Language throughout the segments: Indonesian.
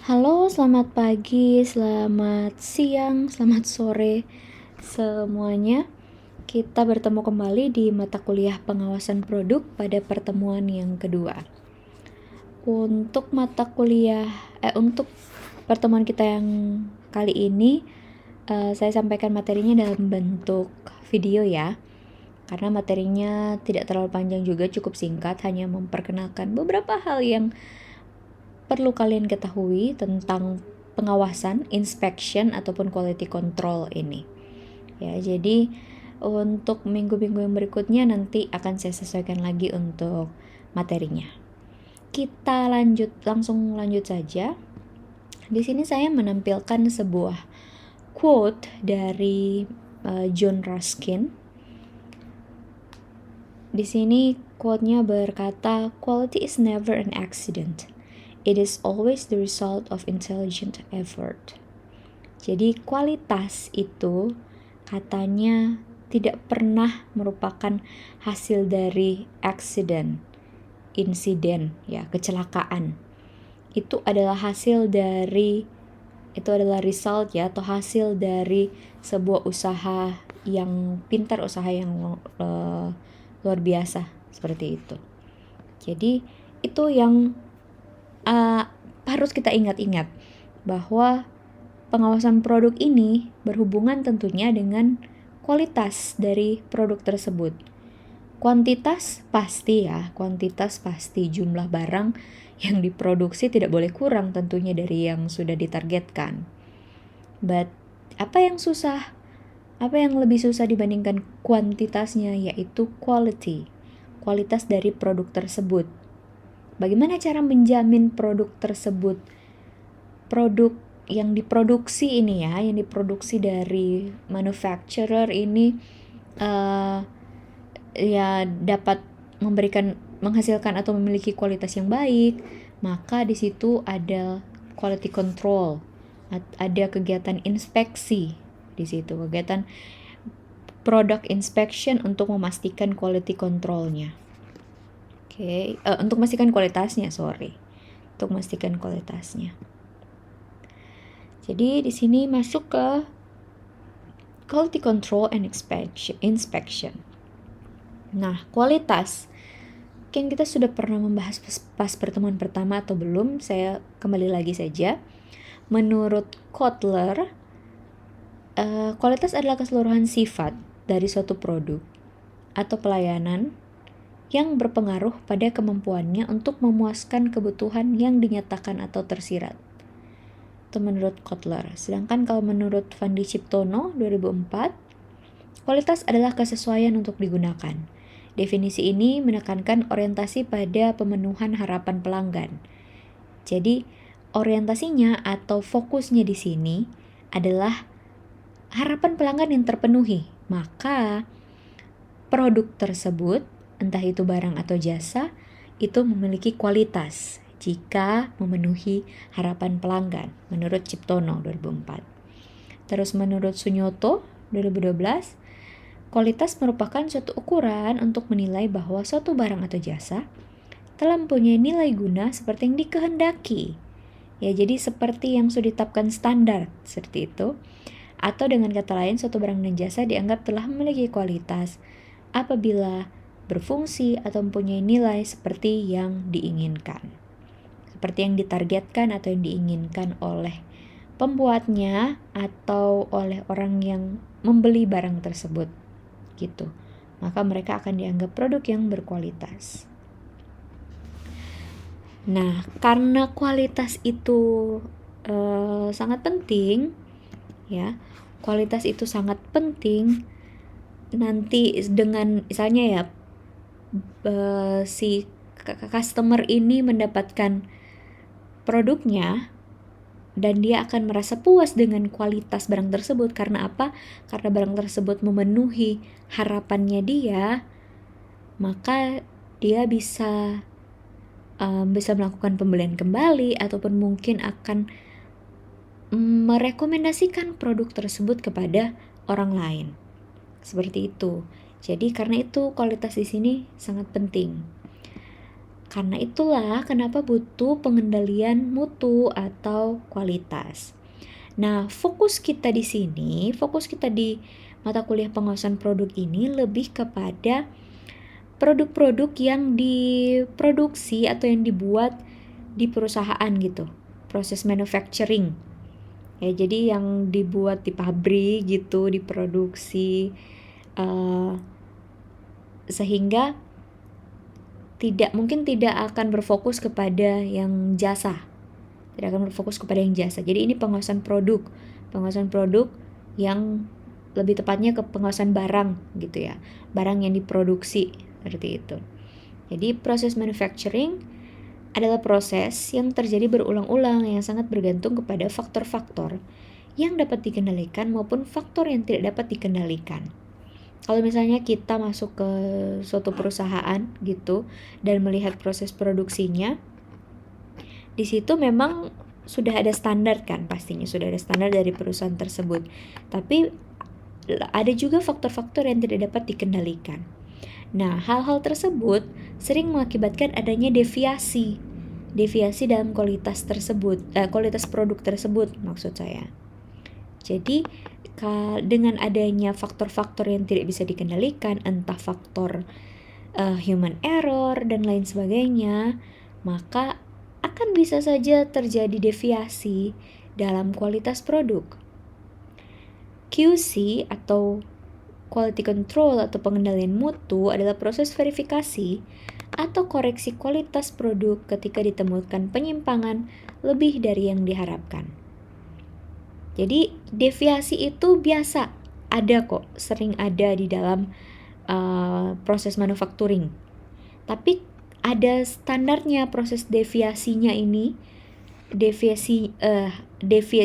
Halo, selamat pagi, selamat siang, selamat sore semuanya. Kita bertemu kembali di mata kuliah pengawasan produk pada pertemuan yang kedua. Untuk pertemuan kita yang kali ini, saya sampaikan materinya dalam bentuk video ya. Karena materinya tidak terlalu panjang juga, cukup singkat, hanya memperkenalkan beberapa hal yang perlu kalian ketahui tentang pengawasan, inspection ataupun quality control ini. Ya, jadi untuk minggu-minggu yang berikutnya nanti akan saya sesuaikan lagi untuk materinya. Kita langsung lanjut saja. Di sini saya menampilkan sebuah quote dari John Ruskin. Di sini quote-nya berkata, "Quality is never an accident. It is always the result of intelligent effort." Jadi kualitas itu katanya tidak pernah merupakan hasil dari insiden, ya, kecelakaan. Itu adalah result ya, atau hasil dari sebuah usaha yang pintar, usaha yang luar biasa seperti itu. Jadi itu yang harus kita ingat-ingat, bahwa pengawasan produk ini berhubungan tentunya dengan kualitas dari produk tersebut. Kuantitas pasti, jumlah barang yang diproduksi tidak boleh kurang tentunya dari yang sudah ditargetkan. But apa yang lebih susah dibandingkan kuantitasnya, yaitu kualitas dari produk tersebut. Bagaimana cara menjamin produk tersebut, produk yang diproduksi ini ya, yang diproduksi dari manufacturer ini ya dapat menghasilkan atau memiliki kualitas yang baik. Maka di situ ada quality control, ada kegiatan inspeksi di situ, kegiatan product inspection untuk memastikan quality controlnya. Untuk memastikan kualitasnya, untuk memastikan kualitasnya. Jadi di sini masuk ke quality control and inspection. Nah, kualitas, mungkin kita sudah pernah membahas pas pertemuan pertama atau belum, saya kembali lagi saja. Menurut Kotler, kualitas adalah keseluruhan sifat dari suatu produk atau pelayanan yang berpengaruh pada kemampuannya untuk memuaskan kebutuhan yang dinyatakan atau tersirat. Itu menurut Kotler. Sedangkan kalau menurut Fandi Ciptono 2004, kualitas adalah kesesuaian untuk digunakan. Definisi ini menekankan orientasi pada pemenuhan harapan pelanggan. Jadi, orientasinya atau fokusnya di sini adalah harapan pelanggan yang terpenuhi. Maka, produk tersebut, entah itu barang atau jasa, itu memiliki kualitas jika memenuhi harapan pelanggan, menurut Ciptono 2004. Terus menurut Sunyoto 2012, kualitas merupakan suatu ukuran untuk menilai bahwa suatu barang atau jasa telah mempunyai nilai guna seperti yang dikehendaki. Ya, jadi seperti yang sudah ditetapkan standar, seperti itu. Atau dengan kata lain, suatu barang dan jasa dianggap telah memiliki kualitas apabila berfungsi atau mempunyai nilai seperti yang diinginkan, seperti yang ditargetkan atau yang diinginkan oleh pembuatnya atau oleh orang yang membeli barang tersebut, gitu. Maka mereka akan dianggap produk yang berkualitas. Nah, karena kualitas itu sangat penting, ya, kualitas itu sangat penting. Nanti dengan misalnya ya, si customer ini mendapatkan produknya dan dia akan merasa puas dengan kualitas barang tersebut. Karena apa? Karena barang tersebut memenuhi harapannya dia, maka dia bisa melakukan pembelian kembali ataupun mungkin akan merekomendasikan produk tersebut kepada orang lain. Seperti itu. Jadi karena itu kualitas di sini sangat penting. Karena itulah kenapa butuh pengendalian mutu atau kualitas. Nah, fokus kita di mata kuliah pengawasan produk ini lebih kepada produk-produk yang diproduksi atau yang dibuat di perusahaan gitu, proses manufacturing. Ya, jadi yang dibuat di pabrik gitu, diproduksi, sehingga mungkin tidak akan berfokus kepada yang jasa. Tidak akan berfokus kepada yang jasa. Jadi ini pengawasan produk yang lebih tepatnya ke pengawasan barang gitu ya. Barang yang diproduksi seperti itu. Jadi proses manufacturing adalah proses yang terjadi berulang-ulang yang sangat bergantung kepada faktor-faktor yang dapat dikendalikan maupun faktor yang tidak dapat dikendalikan. Kalau misalnya kita masuk ke suatu perusahaan gitu dan melihat proses produksinya, di situ memang sudah ada standar kan, pastinya sudah ada standar dari perusahaan tersebut. Tapi ada juga faktor-faktor yang tidak dapat dikendalikan. Nah, hal-hal tersebut sering mengakibatkan adanya deviasi dalam kualitas tersebut, kualitas produk tersebut maksud saya. Jadi dengan adanya faktor-faktor yang tidak bisa dikendalikan, entah faktor human error dan lain sebagainya, maka akan bisa saja terjadi deviasi dalam kualitas produk. QC atau quality control atau pengendalian mutu adalah proses verifikasi atau koreksi kualitas produk ketika ditemukan penyimpangan lebih dari yang diharapkan. Jadi deviasi itu biasa ada kok, sering ada di dalam proses manufacturing. Tapi ada standarnya proses deviasinya ini.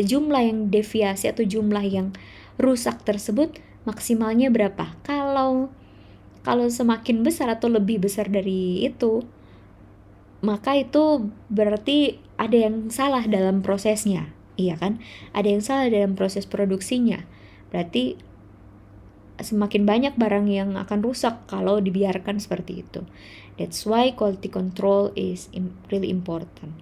Jumlah yang deviasi atau jumlah yang rusak tersebut maksimalnya berapa? Kalau semakin besar atau lebih besar dari itu, maka itu berarti ada yang salah dalam prosesnya. Iya kan? Ada yang salah dalam proses produksinya. Berarti semakin banyak barang yang akan rusak kalau dibiarkan seperti itu. That's why quality control is really important.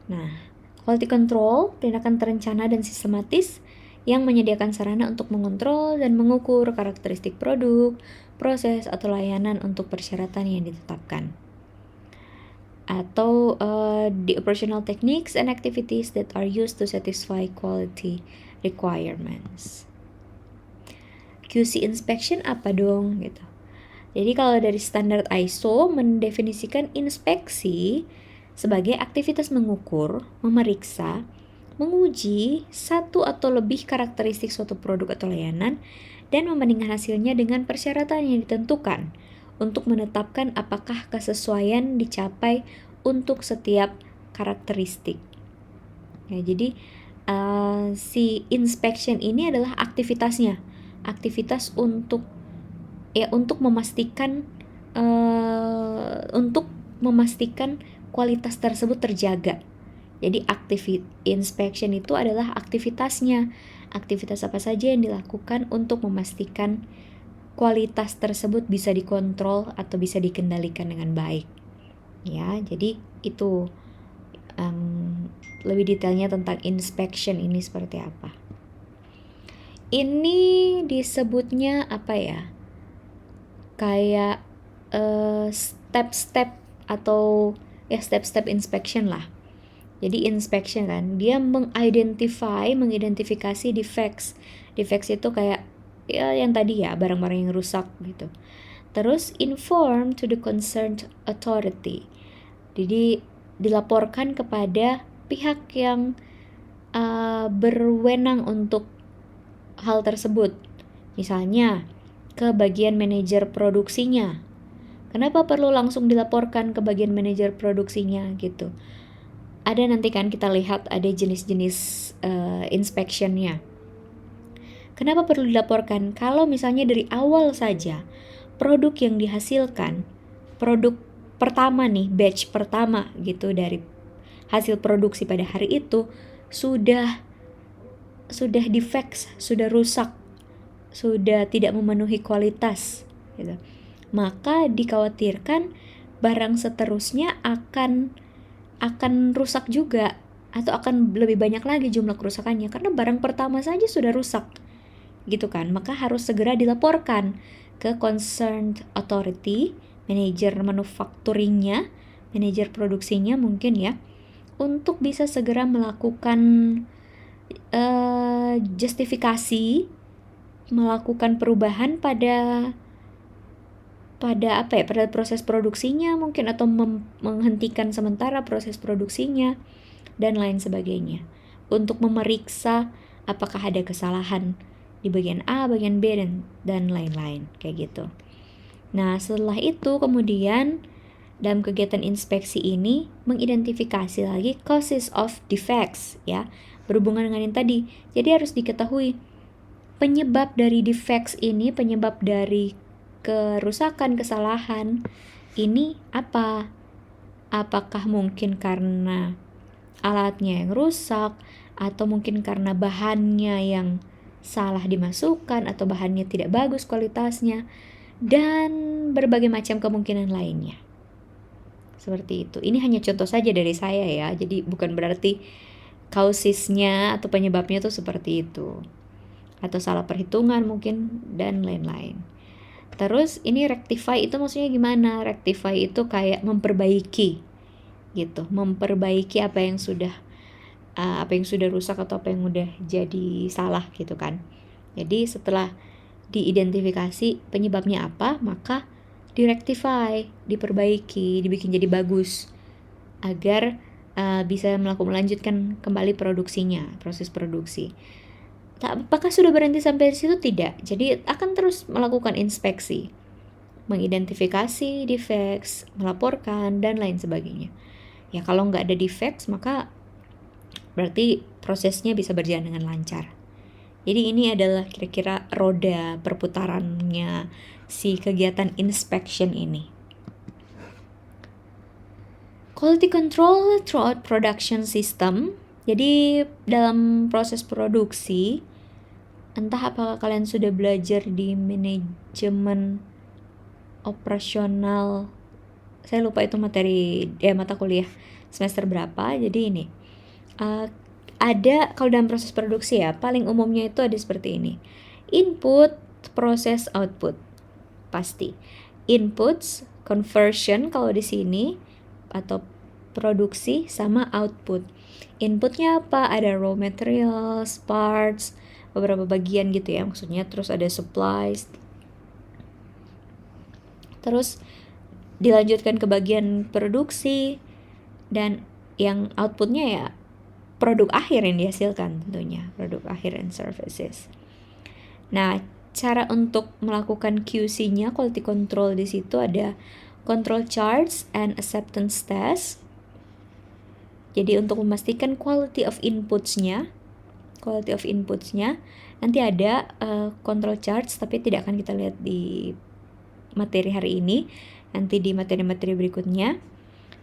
Nah, quality control tindakan terencana dan sistematis yang menyediakan sarana untuk mengontrol dan mengukur karakteristik produk, proses, atau layanan untuk persyaratan yang ditetapkan. Atau the operational techniques and activities that are used to satisfy quality requirements. QC inspection apa dong gitu. Jadi kalau dari standar ISO mendefinisikan inspeksi sebagai aktivitas mengukur, memeriksa, menguji satu atau lebih karakteristik suatu produk atau layanan dan membandingkan hasilnya dengan persyaratan yang ditentukan untuk menetapkan apakah kesesuaian dicapai untuk setiap karakteristik. Ya, jadi si inspection ini adalah aktivitas untuk memastikan kualitas tersebut terjaga. Jadi inspection itu adalah aktivitasnya. Aktivitas apa saja yang dilakukan untuk memastikan kualitas tersebut bisa dikontrol atau bisa dikendalikan dengan baik. Ya, jadi itu lebih detailnya tentang inspection ini seperti apa. Ini disebutnya apa ya? Kayak step-step atau ya step-step inspection lah. Jadi inspection kan, dia mengidentifikasi defects. Defects itu kayak ya yang tadi ya, barang-barang yang rusak gitu. Terus inform to the concerned authority. Jadi dilaporkan kepada pihak yang berwenang untuk hal tersebut. Misalnya ke bagian manajer produksinya. Kenapa perlu langsung dilaporkan ke bagian manajer produksinya gitu? Ada nanti kan kita lihat ada jenis-jenis inspectionnya. Kenapa perlu dilaporkan? Kalau misalnya dari awal saja produk yang dihasilkan, produk pertama nih, batch pertama gitu dari hasil produksi pada hari itu sudah defects, sudah rusak, sudah tidak memenuhi kualitas gitu. maka dikhawatirkan barang seterusnya akan rusak juga, atau akan lebih banyak lagi jumlah kerusakannya karena barang pertama saja sudah rusak gitu kan. Maka harus segera dilaporkan ke concerned authority, manajer manufacturingnya, manajer produksinya mungkin ya, untuk bisa segera melakukan justifikasi, melakukan perubahan pada pada proses produksinya mungkin, atau menghentikan sementara proses produksinya dan lain sebagainya, untuk memeriksa apakah ada kesalahan di bagian A, bagian B, dan lain-lain kayak gitu. Nah, setelah itu kemudian dalam kegiatan inspeksi ini mengidentifikasi lagi causes of defects ya, berhubungan dengan yang tadi. Jadi harus diketahui penyebab dari defects ini, penyebab dari kerusakan, kesalahan ini apa? Apakah mungkin karena alatnya yang rusak, atau mungkin karena bahannya yang salah dimasukkan, atau bahannya tidak bagus kualitasnya, dan berbagai macam kemungkinan lainnya. Seperti itu. Ini hanya contoh saja dari saya ya, jadi bukan berarti kausisnya atau penyebabnya tuh seperti itu, atau salah perhitungan mungkin, dan lain-lain. Terus ini rectify itu maksudnya gimana? Rectify itu kayak memperbaiki gitu, memperbaiki apa yang sudah rusak atau apa yang udah jadi salah gitu kan. Jadi setelah diidentifikasi penyebabnya apa, maka directify, diperbaiki, dibikin jadi bagus agar bisa melanjutkan kembali produksinya, proses produksi. Apakah sudah berhenti sampai di situ? Tidak. Jadi akan terus melakukan inspeksi, mengidentifikasi defects, melaporkan, dan lain sebagainya. Ya kalau nggak ada defects, maka berarti prosesnya bisa berjalan dengan lancar. Jadi ini adalah kira-kira roda perputarannya si kegiatan inspection ini. Quality control throughout production system. Jadi dalam proses produksi, entah apakah kalian sudah belajar di manajemen operasional, saya lupa itu materi mata kuliah semester berapa. Jadi ini ada, kalau dalam proses produksi ya, paling umumnya itu ada seperti ini: input, proses, output. Pasti inputs, conversion kalau di sini, atau produksi, sama output. Inputnya apa? Ada raw materials, parts, beberapa bagian gitu ya maksudnya. Terus ada supplies. Terus dilanjutkan ke bagian produksi, dan yang outputnya ya produk akhir yang dihasilkan tentunya, produk akhir and services. Nah, cara untuk melakukan QC-nya, quality control, di situ ada control charts and acceptance test. Jadi untuk memastikan quality of inputs-nya nanti ada control charts, tapi tidak akan kita lihat di materi hari ini, nanti di materi-materi berikutnya.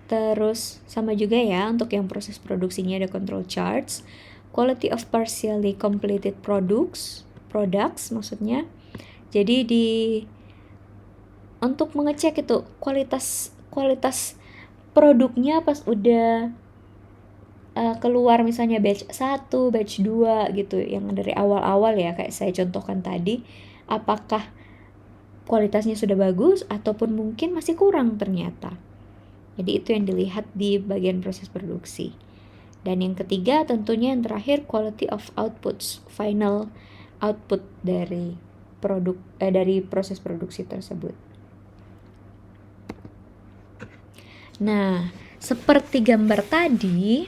Terus sama juga ya untuk yang proses produksinya ada control charts, quality of partially completed products maksudnya. Jadi untuk mengecek itu kualitas produknya pas udah keluar, misalnya batch 1, batch 2 gitu, yang dari awal-awal ya kayak saya contohkan tadi, apakah kualitasnya sudah bagus ataupun mungkin masih kurang ternyata. Jadi itu yang dilihat di bagian proses produksi. Dan yang ketiga tentunya yang terakhir, quality of outputs, final output dari produk dari proses produksi tersebut. Nah, seperti gambar tadi,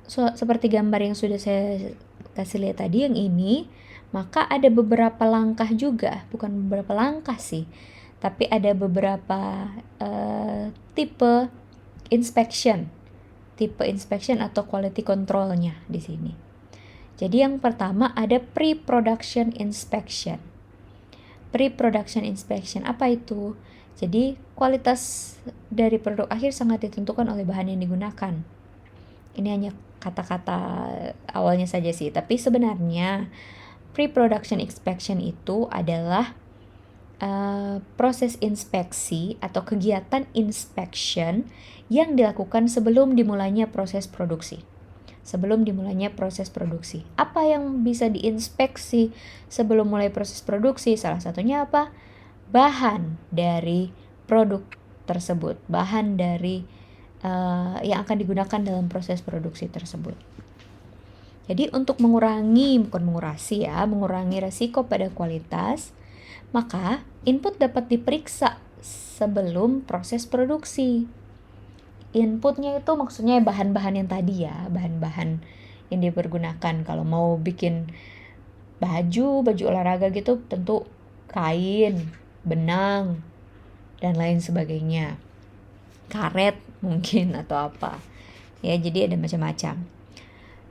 seperti gambar yang sudah saya kasih lihat tadi yang ini, maka ada beberapa langkah juga, bukan beberapa langkah sih, tapi ada beberapa tipe inspection atau quality controlnya di sini. Jadi yang pertama ada pre-production inspection. Pre-production inspection apa itu? Jadi kualitas dari produk akhir sangat ditentukan oleh bahan yang digunakan. Ini hanya kata-kata awalnya saja sih, tapi sebenarnya pre-production inspection itu adalah proses inspeksi atau kegiatan inspection yang dilakukan sebelum dimulainya proses produksi. Sebelum dimulainya proses produksi. Apa yang bisa diinspeksi sebelum mulai proses produksi? Salah satunya apa? Bahan dari produk tersebut. Bahan dari yang akan digunakan dalam proses produksi tersebut. Jadi untuk mengurangi resiko pada kualitas, maka input dapat diperiksa sebelum proses produksi. Inputnya itu maksudnya bahan-bahan yang tadi ya, bahan-bahan yang dipergunakan. Kalau mau bikin baju olahraga gitu, tentu kain, benang, dan lain sebagainya. Karet mungkin atau apa. Ya, jadi ada macam-macam.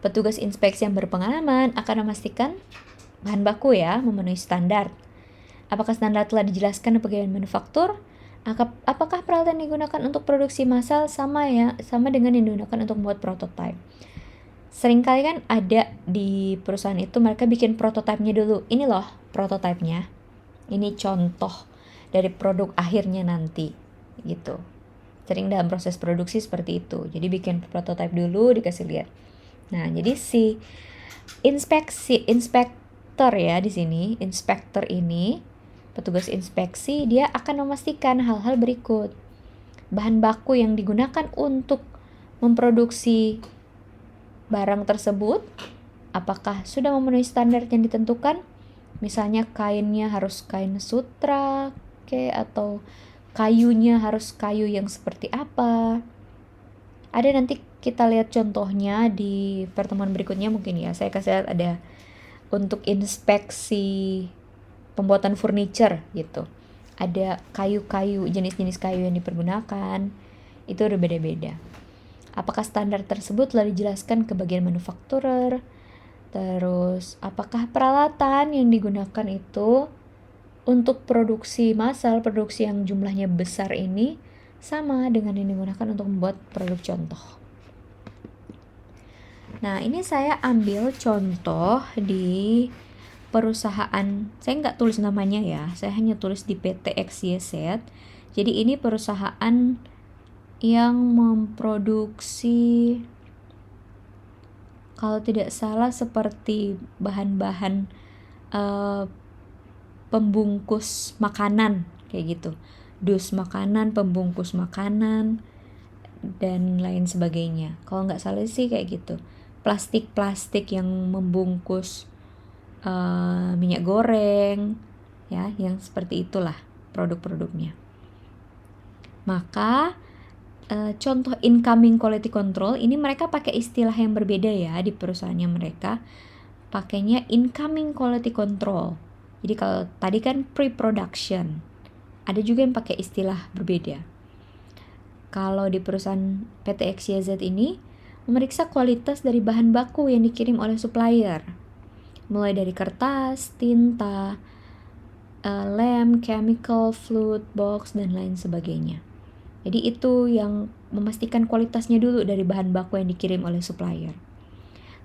Petugas inspeksi yang berpengalaman akan memastikan bahan baku ya memenuhi standar. Apakah standar telah dijelaskan di bagian manufaktur? Apakah peralatan yang digunakan untuk produksi massal sama dengan yang digunakan untuk membuat prototipe? Seringkali kan ada di perusahaan itu mereka bikin prototipenya dulu. Ini loh prototipenya. Ini contoh dari produk akhirnya nanti gitu. Sering dalam proses produksi seperti itu. Jadi bikin prototipe dulu dikasih lihat. Nah, jadi si inspektor ya di sini, inspektor ini, petugas inspeksi, dia akan memastikan hal-hal berikut. Bahan baku yang digunakan untuk memproduksi barang tersebut, apakah sudah memenuhi standar yang ditentukan? Misalnya kainnya harus kain sutra, atau kayunya harus kayu yang seperti apa. Ada nanti kita lihat contohnya di pertemuan berikutnya mungkin ya. Saya kasih lihat ada untuk inspeksi pembuatan furniture gitu. Ada kayu-kayu, jenis-jenis kayu yang dipergunakan, itu berbeda-beda. Apakah standar tersebut telah dijelaskan ke bagian manufakturer? Terus, apakah peralatan yang digunakan itu untuk produksi massal, produksi yang jumlahnya besar ini sama dengan yang digunakan untuk membuat produk contoh. Nah, ini saya ambil contoh di perusahaan, saya nggak tulis namanya ya, saya hanya tulis di PT XYZ. Jadi ini perusahaan yang memproduksi, kalau tidak salah seperti bahan-bahan pembungkus makanan kayak gitu, dus makanan, pembungkus makanan, dan lain sebagainya. Kalau nggak salah sih kayak gitu, plastik-plastik yang membungkus minyak goreng ya, yang seperti itulah produk-produknya. Maka contoh incoming quality control ini mereka pakai istilah yang berbeda ya di perusahaannya mereka, pakainya incoming quality control. Jadi kalau tadi kan pre-production, ada juga yang pakai istilah berbeda. Kalau di perusahaan PT XYZ ini memeriksa kualitas dari bahan baku yang dikirim oleh supplier, mulai dari kertas, tinta, lem, chemical, fluid, box, dan lain sebagainya. Jadi itu yang memastikan kualitasnya dulu dari bahan baku yang dikirim oleh supplier.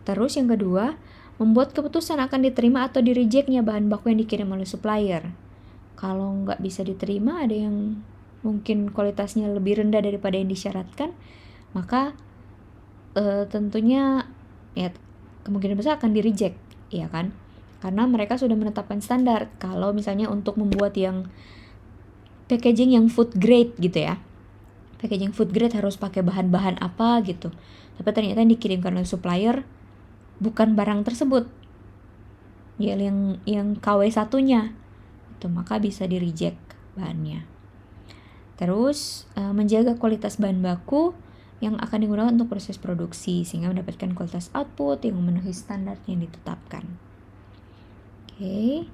Terus yang kedua, membuat keputusan akan diterima atau di-rejectnya bahan baku yang dikirim oleh supplier. Kalau nggak bisa diterima, ada yang mungkin kualitasnya lebih rendah daripada yang disyaratkan, maka tentunya ya kemungkinan besar akan di-reject. Iya kan? Karena mereka sudah menetapkan standar. Kalau misalnya untuk membuat yang packaging yang food grade gitu ya, packaging food grade harus pakai bahan-bahan apa gitu, tapi ternyata yang dikirimkan oleh supplier bukan barang tersebut ya, yang KW1-nya itu, maka bisa di reject bahannya. Terus menjaga kualitas bahan baku yang akan digunakan untuk proses produksi sehingga mendapatkan kualitas output yang memenuhi standar yang ditetapkan. Oke.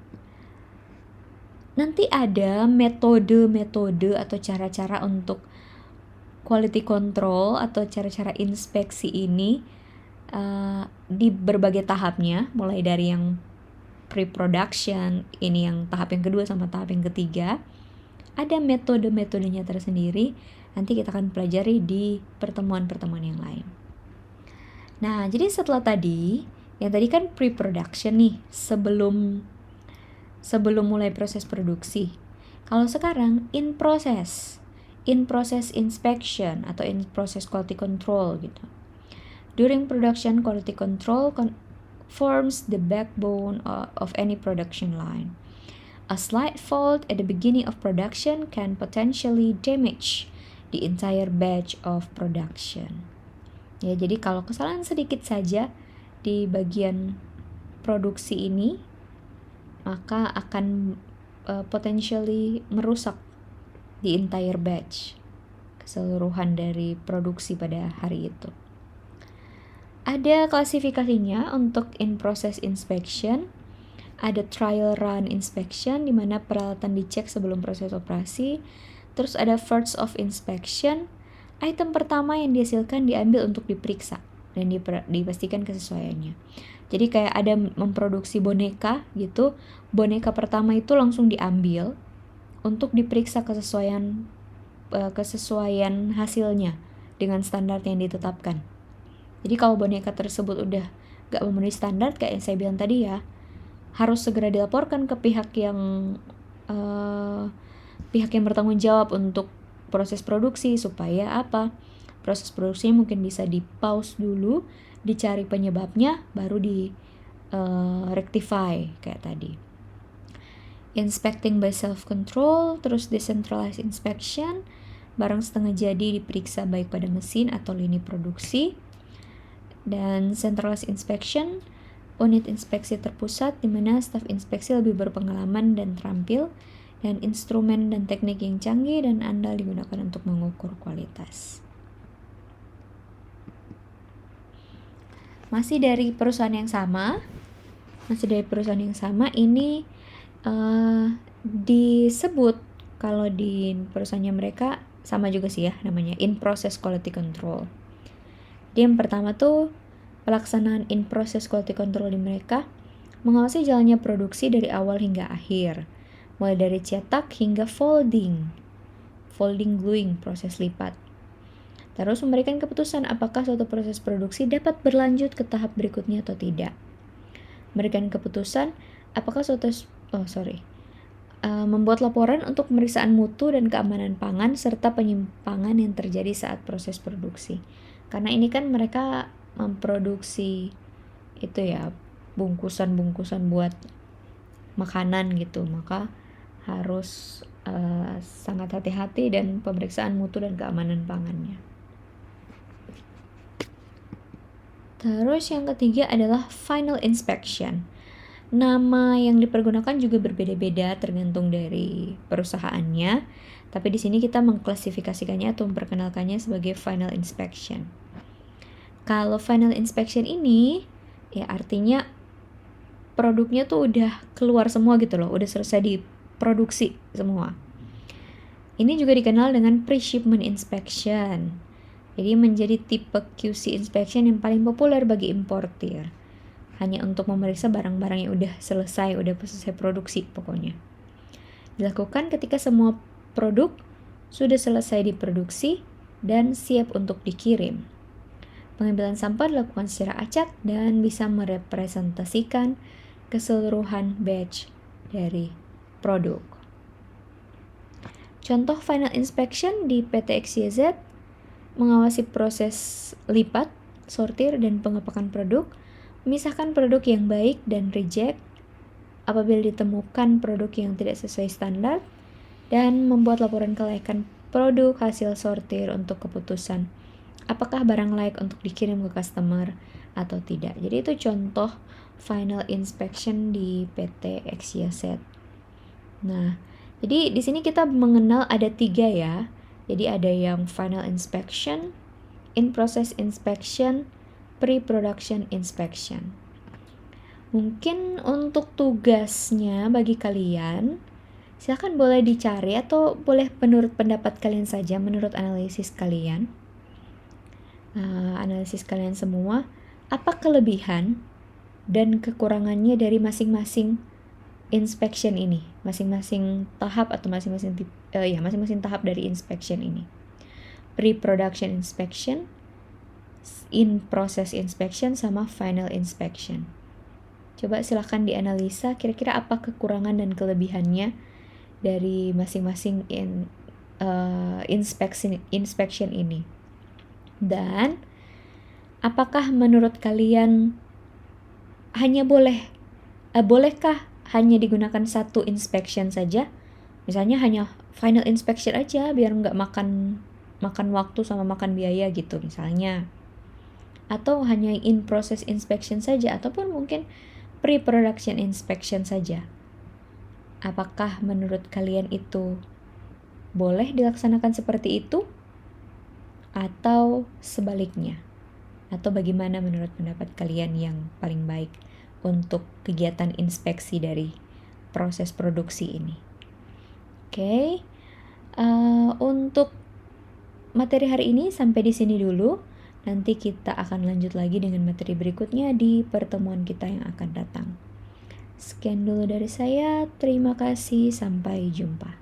Nanti ada metode-metode atau cara-cara untuk quality control atau cara-cara inspeksi ini di berbagai tahapnya, mulai dari yang pre-production, ini yang tahap yang kedua sama tahap yang ketiga. Ada metode-metodenya tersendiri, nanti kita akan pelajari di pertemuan-pertemuan yang lain. Nah, jadi setelah tadi, yang tadi kan pre-production nih, sebelum mulai proses produksi. Kalau sekarang in process inspection atau in process quality control gitu. During production, quality control forms the backbone of any production line. A slight fault at the beginning of production can potentially damage the entire batch of production. Ya, jadi kalau kesalahan sedikit saja di bagian produksi ini, maka akan potentially merusak the entire batch, keseluruhan dari produksi pada hari itu. Ada klasifikasinya untuk in-process inspection. Ada trial run inspection, di mana peralatan dicek sebelum proses operasi. Terus ada first of inspection. Item pertama yang dihasilkan diambil untuk diperiksa dan dipastikan kesesuaiannya. Jadi kayak ada memproduksi boneka gitu, boneka pertama itu langsung diambil untuk diperiksa kesesuaian hasilnya dengan standar yang ditetapkan. Jadi kalau boneka tersebut udah gak memenuhi standar kayak yang saya bilang tadi ya, harus segera dilaporkan ke pihak yang bertanggung jawab untuk proses produksi, supaya apa? Proses produksinya mungkin bisa di-pause dulu, dicari penyebabnya, baru di rectify kayak tadi. Inspecting by self-control, terus decentralized inspection, barang setengah jadi diperiksa baik pada mesin atau lini produksi. Dan centralized inspection, unit inspeksi terpusat di mana staf inspeksi lebih berpengalaman dan terampil, dan instrumen dan teknik yang canggih dan andal digunakan untuk mengukur kualitas. Masih dari perusahaan yang sama, ini disebut kalau di perusahaannya mereka sama juga sih ya, namanya in process quality control. Jadi yang pertama tuh pelaksanaan in process quality control di mereka mengawasi jalannya produksi dari awal hingga akhir, mulai dari cetak hingga folding gluing, proses lipat. Terus memberikan keputusan apakah suatu proses produksi dapat berlanjut ke tahap berikutnya atau tidak. Memberikan keputusan apakah membuat laporan untuk pemeriksaan mutu dan keamanan pangan serta penyimpangan yang terjadi saat proses produksi. Karena ini kan mereka memproduksi itu ya, bungkusan-bungkusan buat makanan gitu, maka harus sangat hati-hati dan pemeriksaan mutu dan keamanan pangannya. Terus yang ketiga adalah final inspection. Nama yang dipergunakan juga berbeda-beda tergantung dari perusahaannya, tapi di sini kita mengklasifikasikannya atau memperkenalkannya sebagai final inspection. Kalau final inspection ini ya artinya produknya tuh udah keluar semua gitu loh, udah selesai diproduksi semua. Ini juga dikenal dengan pre-shipment inspection. Jadi menjadi tipe QC inspection yang paling populer bagi importir. Hanya untuk memeriksa barang-barang yang udah selesai produksi pokoknya. Dilakukan ketika semua produk sudah selesai diproduksi dan siap untuk dikirim. Pengambilan sampel dilakukan secara acak dan bisa merepresentasikan keseluruhan batch dari produk. Contoh final inspection di PT XYZ mengawasi proses lipat, sortir, dan pengepakan produk, memisahkan produk yang baik dan reject apabila ditemukan produk yang tidak sesuai standar, dan membuat laporan kelayakan produk hasil sortir untuk keputusan apakah barang layak untuk dikirim ke customer atau tidak. Jadi itu contoh final inspection di PT XYZ. Nah, jadi di sini kita mengenal ada 3 ya. Jadi ada yang final inspection, in-process inspection, pre-production inspection. Mungkin untuk tugasnya bagi kalian, silakan boleh dicari atau boleh menurut pendapat kalian saja, menurut analisis kalian. Analisis kalian semua, apa kelebihan dan kekurangannya dari masing-masing inspection ini, masing-masing tahap atau masing-masing tahap dari inspection ini. Pre-production inspection, in-process inspection, sama final inspection. Coba silakan dianalisa kira-kira apa kekurangan dan kelebihannya dari masing-masing inspection ini. Dan apakah menurut kalian bolehkah hanya digunakan satu inspection saja? Misalnya hanya final inspection aja biar nggak makan waktu sama makan biaya gitu misalnya. Atau hanya in process inspection saja ataupun mungkin pre-production inspection saja. Apakah menurut kalian itu boleh dilaksanakan seperti itu? Atau sebaliknya? Atau bagaimana menurut pendapat kalian yang paling baik untuk kegiatan inspeksi dari proses produksi ini? Oke, untuk materi hari ini sampai di sini dulu. Nanti kita akan lanjut lagi dengan materi berikutnya di pertemuan kita yang akan datang. Sekian dulu dari saya, terima kasih, sampai jumpa.